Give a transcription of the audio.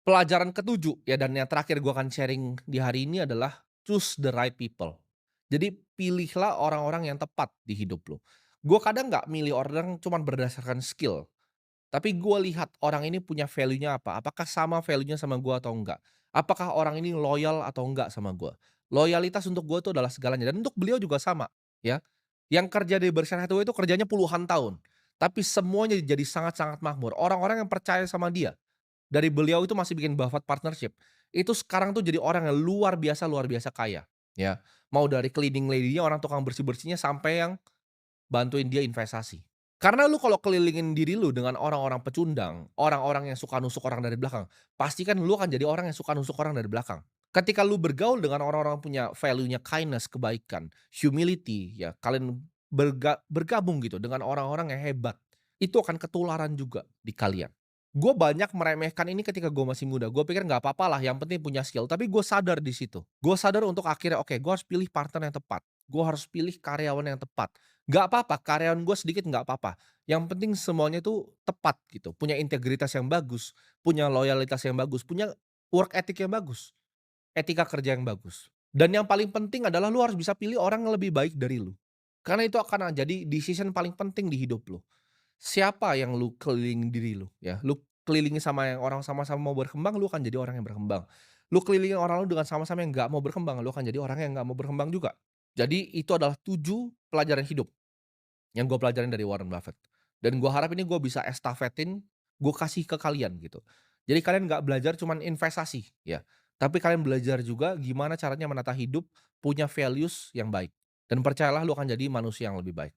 Pelajaran ketujuh ya dan yang terakhir gue akan sharing di hari ini adalah choose the right people. Jadi pilihlah orang-orang yang tepat di hidup lo. Gue kadang nggak milih orang cuman berdasarkan skill, tapi gue lihat orang ini punya value-nya apa, apakah sama value-nya sama gue atau enggak. Apakah orang ini loyal atau enggak sama gue. Loyalitas untuk gue itu adalah segalanya dan untuk beliau juga sama, ya. Yang kerja di Berkshire Hathaway itu kerjanya puluhan tahun, tapi semuanya jadi sangat-sangat makmur. Orang-orang yang percaya sama dia, dari beliau itu masih bikin Buffett Partnership, itu sekarang tuh jadi orang yang luar biasa kaya, ya. Mau dari cleaning lady-nya, orang tukang bersih-bersihnya, sampai yang bantuin dia investasi. Karena lu kalau kelilingin diri lu dengan orang-orang pecundang, orang-orang yang suka nusuk orang dari belakang, pasti kan lu akan jadi orang yang suka nusuk orang dari belakang. Ketika lu bergaul dengan orang-orang punya value-nya kindness, kebaikan, humility, ya, kalian bergabung gitu dengan orang-orang yang hebat, itu akan ketularan juga di kalian. Gue banyak meremehkan ini ketika gue masih muda, gue pikir nggak apa lah yang penting punya skill, tapi gue sadar di situ. Gue sadar untuk akhirnya, oke, gue harus pilih partner yang tepat, gue harus pilih karyawan yang tepat. Nggak apa-apa, karyawan gue sedikit nggak apa-apa, yang penting semuanya itu tepat gitu, punya integritas yang bagus, punya loyalitas yang bagus, punya work ethic yang bagus, etika kerja yang bagus. Dan yang paling penting adalah lu harus bisa pilih orang yang lebih baik dari lu. Karena itu akan jadi decision paling penting di hidup lu. Siapa yang lu kelilingi diri lu, ya, lu kelilingi sama yang orang sama-sama mau berkembang, lu akan jadi orang yang berkembang. Lu kelilingi orang lu dengan sama-sama yang nggak mau berkembang, lu akan jadi orang yang nggak mau berkembang juga. Jadi itu adalah 7 pelajaran hidup yang gue pelajarin dari Warren Buffett. Dan gue harap ini gue bisa estafetin, gue kasih ke kalian gitu. Jadi kalian nggak belajar cuman investasi, ya, tapi kalian belajar juga gimana caranya menata hidup, punya values yang baik. Dan percayalah lu akan jadi manusia yang lebih baik.